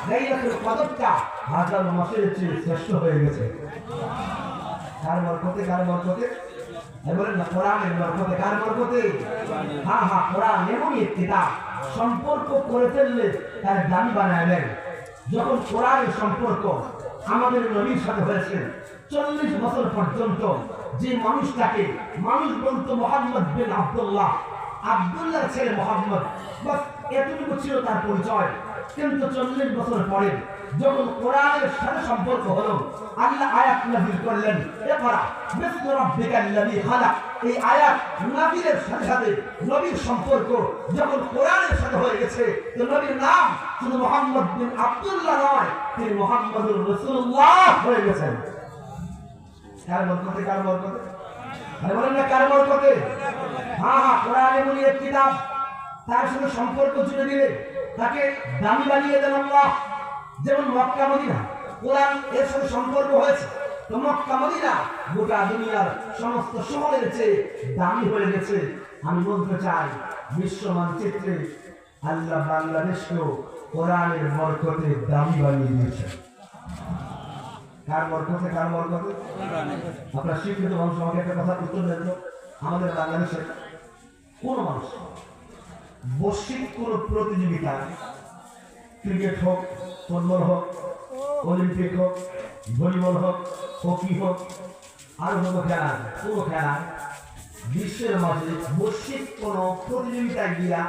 লাইলাতুল কদরটা হাজার মাসের চেয়ে শ্রেষ্ঠ হয়ে গেছে। কার বরকতে? কার বরকতে? বলেন না, কোরআনের বরকতে। কার বরকতে? হ্যাঁ হ্যাঁ, কোরআন এমনই একটি কিতাব, সম্পর্ক করে ফেললে তার দামি বানায় দেন। যখন কোরআনের সম্পর্ক আমাদের নবীর সাথে হয়েছে, 40 বছর পর্যন্ত যে মানুষটাকে মানুষ বলতো মুহাম্মদ বিন আব্দুল্লাহ, আব্দুল্লাহর ছেলে মুহাম্মদ, বাস এতটুকু ছিল তার পরিচয়। কিন্তু 40 বছর পরে যখন কোরআনের সাথে সম্পর্ক হলো, আল্লাহ আয়াত নাযিল করলেন, ইকরা বিসমি রাব্বিকাল্লাযী খালাক। এই আয়াত নাযিলের সাথে সাথে নবীর সম্পর্ক যখন কোরআনের সাথে হয়ে গেছে, তো নবীর নাম শুধু মুহাম্মদ বিন আব্দুল্লাহ নয়, তিনি মুহাম্মদুর রাসূলুল্লাহ হয়ে গেছেন। কার বরকতে? কার বরকতে? আরে বলেন না, কার বরকতে? হ্যাঁ হ্যাঁ, কোরআন এমনই এক কিতাব, তার সাথে সম্পর্ক জুড়ে দিলে তাকে দামি বানিয়ে দেন আল্লাহ। যেমন মক্কা মদিনা, কোরআন এর সাথে সম্পর্ক হয়েছে, তো মক্কা মদিনা গোটা দুনিয়ার সমস্ত শহরের চেয়ে দামি হয়ে গেছে। আমি বলতে চাই, বিশ্ব মানচিত্রে আল্লাহ বাংলাদেশকেও কোরআনের বরকতে দামি বানিয়ে দিয়েছে। কার বরকতে? কার বরকতে? আপনার শিক্ষিত মানুষ আমাকে একটা কথা উত্তর দেন তো, আমাদের বাংলাদেশের কোন মানুষ বৈশ্বিক কোন প্রতিযোগিতা, ক্রিকেট হোক, ফুটবল হোক, অলিম্পিক হোক, ভলিবল হোক, হকি হোক, আর কোনো খেলা, কোনো খেলা বিশ্বের মাঝে বৈশ্বিক কোন প্রতিযোগিতায় গিয়া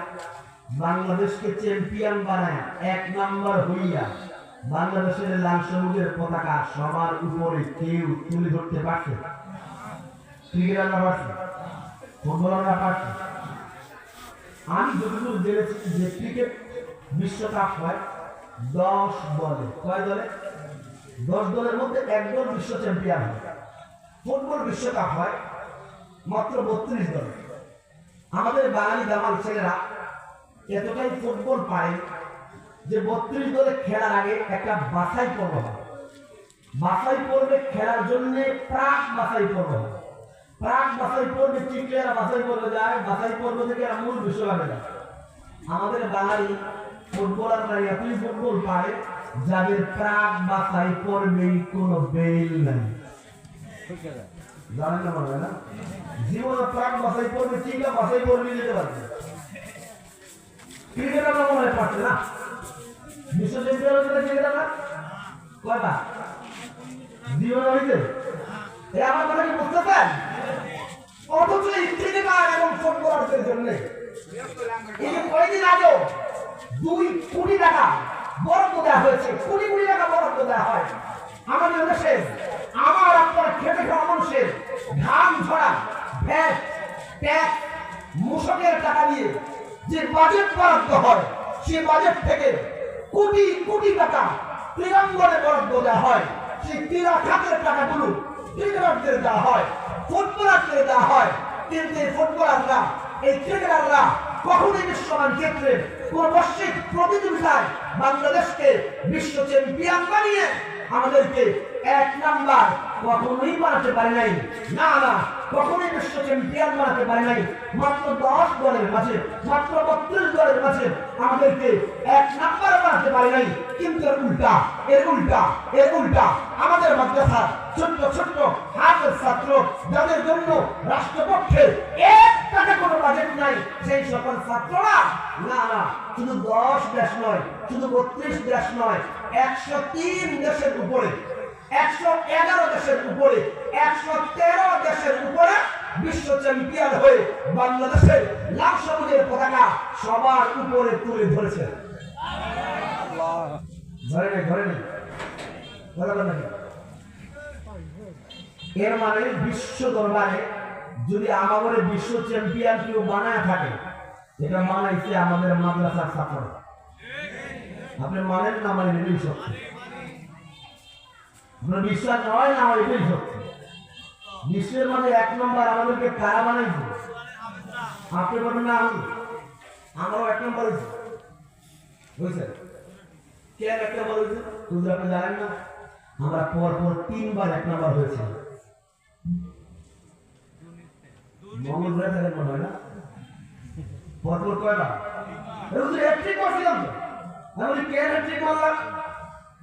বাংলাদেশকে চ্যাম্পিয়ন বানায় 1 নাম্বার হইয়া বাংলাদেশের লাল সবুজের পতাকা সবার উপরে কেউ তুলে ধরতে পারছে? ক্রিকেটাররা পারছে, ফুটবলাররা পারছে। আমি যতদূর জেনেছি যে ক্রিকেট বিশ্বকাপ হয় 10 দলে। কয় দলে? 10 দলের মধ্যে 1 দল বিশ্ব চ্যাম্পিয়ন হয়। ফুটবল বিশ্বকাপ হয় মাত্র 32 দলে। আমাদের বাঙালি দামাল ছেলেরা এতটাই ফুটবল পায় যে 32 দলে খেলার আগে একটা বাছাই পর্ব হয়। বাছাই পর্বে খেলার জন্য প্রাক বাছাই পর্ব হয়। প্রাক বাছাই পর্বে টিকলে বাছাই পর্বে যায়, বাছাই পর্ব থেকে মূল বিশ্বকাপে যায়। আমাদের বাঙালি ফুটবলাররা এতই ফুটবল পায় যাদের প্রাক বাছাই পর্বে কোনো বেল নাই। জানেন না মনে হয় না? জীবনে প্রাক বাছাই পর্বে টিকলে বাছাই পর্বে যেতে পারবে। ক্রিকেটাররা মনে হয় পারছে না। বিশ্ব চ্যাম্পিয়ন হয়েছে ক্রিকেটাররা কয়বার? জীবনে হয়েছে। আমার কথা কি বুঝতে পারেন? অথচ এই ক্রিকেটার এবং ফুটবলারদের জন্য এই যে কয়েকদিন আগেও 2 কোটি টাকা বরাদ্দ দেওয়া হয়েছে। কোটি কোটি টাকা বরাদ্দ দেওয়া হয় আমাদের দেশে। আমার আপনার খেটে খাওয়া মানুষের ঘাম ঝরা ভ্যাট, ট্যাক্স, মূসকের টাকা দিয়ে যে বাজেট বরাদ্দ হয়, সেই বাজেট থেকে কোটি কোটি টাকা ক্রীড়াঙ্গনে বরাদ্দ দেওয়া হয়। সেই ক্রীড়া খাতের টাকাগুলো ক্রিকেটারদের দেওয়া হয়, ফুটবলারদের দেওয়া হয়। কিন্তু এই ফুটবলাররা, এই ক্রিকেটাররা কখনোই বিশ্ব মানচিত্রে কোন বৈশ্বিক প্রতিযোগিতায় বাংলাদেশকে বিশ্ব চ্যাম্পিয়ন বানিয়ে আমাদেরকে 1 নাম্বার কখনোই বানাতে পারে নাই। না না, কখনোই বিশ্ব চ্যাম্পিয়ন বানাতে পারে নাই। মাত্র 10 দলের মাঝে, মাত্র 32 দলের মাঝে আমাদেরকে 1 নাম্বার বানাতে পারে নাই। কিন্তু এর উল্টা আমাদের মাদ্রাসা ছোট্ট ছোট্ট হাজার ছাত্র, যাদের জন্য রাষ্ট্রপক্ষে 1 টাকা কোনো বাজেট নাই, সেই সকল ছাত্ররা না না, শুধু 10 দেশ নয়, শুধু 32 দেশ নয়, 103 দেশের উপরে, 111 দেশের উপরে, 113 দেশের উপরে বিশ্ব চ্যাম্পিয়ন হয়ে বাংলাদেশের লাল সবুজের পতাকা সবার উপরে তুলে ধরেছে। এর মানে বিশ্ব দরবারে যদি আমাদের বিশ্ব চ্যাম্পিয়ন কেউ বানায় থাকে, এটা মানাইছে আমাদের মাদ্রাসার ছাত্ররা। আপনি মানেন না মানে এটাই সত্য। আপনার বিশ্বাস হয় না আমার এটাই সত্য। বিশ্বের মানে 1 নম্বর আমাদেরকে কারা বানাইছে? আপনি বলেন না আমরাও 1 নম্বর হয়েছে। কেন 1 নম্বর হয়েছে? তুই আপনি জানেন না? আমরা পরপর 3 বার 1 নম্বর হয়েছে। মঙ্গল গ্রহে থাকেন মনে হয় না? পরপর কয়বার? হ্যাট্রিক করছিলাম তো। আমি কেন হ্যাট্রিক মারলাম?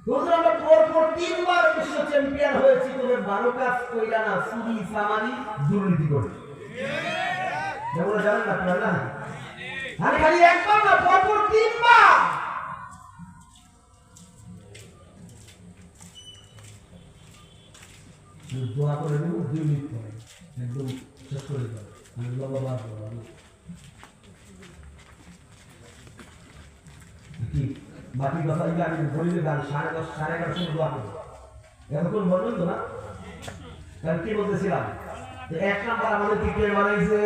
হুজুর আমরা পরপর 3 বার বিশ্ব চ্যাম্পিয়ন হয়েছি, তবে 12 কাজ কইরা না, চুরি চামারি দুর্নীতি করে। যেমন জানেন না আপনারা না, আমি খালি একবার না, পরপর 3 বার। দোয়া করে দেবো 2 মিনিট পরে একদম শেষ করে দেবো। আমি বাবা কি বাকি কথা আমি বলি যে গান 10:30 11:30 সময় দোয়া করবো, এতক্ষণ বলবেন তো না? কারণ কি বলতেছিলাম যে 1 নাম্বার আমাদের কে বানাইছে?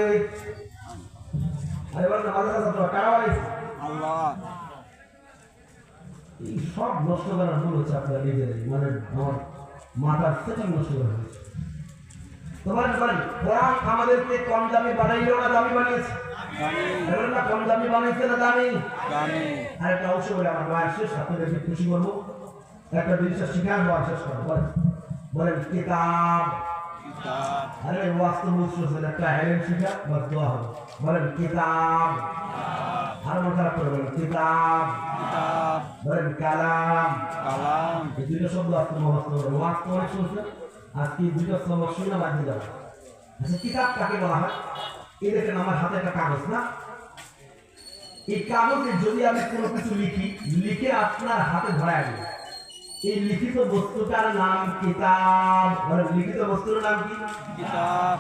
আরে বলেন না, মাদ্রাসা তো কারা বানাইছে? আল্লাহ। এই সব নষ্ট করার মূল হচ্ছে আপনারা নিজেরাই, মানে আমার মাথার সেটিং নষ্ট করা হয়েছে। তোমার বলেন কোরআন আমাদেরকে কম দামি বানাইলো না দামি বানিয়েছে? বলেন না, কম দামি বানাইছে না দামি? আর একটা অংশ বলে আমার বয়ান শেষ, আপনাদেরকে খুশি করবো। একটা জিনিস শিখার বয়ান শেষ করবো। বলেন কিতাব। আরে বাস্তব বুঝছেন, একটা হেলেন শিখা বাস দোয়া হবে। বলেন কিতাব। আর মন খারাপ করে বলেন কিতাব। বলেন কালাম। এই দুইটা শব্দ আসতে মহাস্ত করে ওয়াস্ত অনেক শুনছেন, আজকে এই দুইটা শব্দ শুনে বাদ যাবে। আচ্ছা কিতাব কাকে বলা হয়? এই দেখেন আমার হাতে একটা কাগজ না, এই কাগজে যদি আমি কোনো কিছু লিখে আপনার হাতে ধরায় দিই, এই লিখিত বস্তুটার নাম কিতাব। মানে লিখিত বস্তুর নাম কি? কিতাব।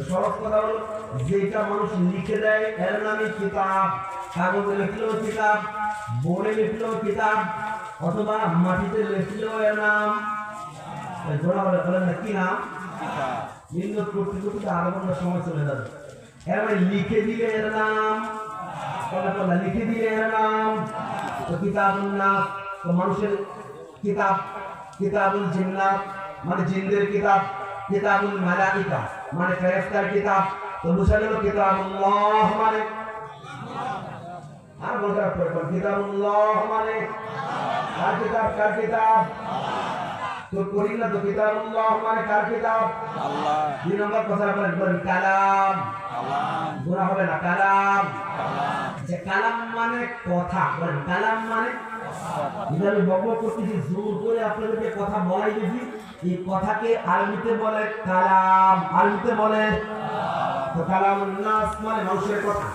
সহজ কথা হলো, যেটা মানুষ লিখে দেয় এর নামই কিতাব। কাগজে লিখলেও কিতাব, বোর্ডে লিখলেও কিতাব, অথবা মাটিতে লিখলেও এর নাম জোড়া বলেন না কি নাম? কিতাব। নির্ণয় করতে করতে আধা ঘন্টা সময় চলে যাবে। এর মানে লিখে দিলে এর নাম, লিখে দিলে এর নাম তো কিতাবুল নাস। তো মানুষের কিতাব, কিতাবুল জিন্নাত মানে জিনদের কিতাব, কিতাবুল মালাইকা মানে ফেরেশতার কিতাব। তো বুঝা গেল কিতাবুল্লাহ মানে, আর বলতে পারবেন কিতাবুল্লাহ মানে কার কিতাব? কার কিতাব? তো করি না তো কিতাবুল্লাহ মানে কার কিতাব? আল্লাহ। 2 নম্বর কথা বলেন কালাম। গোনা হবে না, কালাম। যে কালাম মানে কথা, বলেন কালাম মানে কথা। আমি বকবক করতেছি, জোর করে আপনাদেরকে কথা বলাই দিছি, এই কথাকে আরবিতে বলে কালাম। আরবিতে বলে তো কালামুন নাস মানে মানুষের কথা।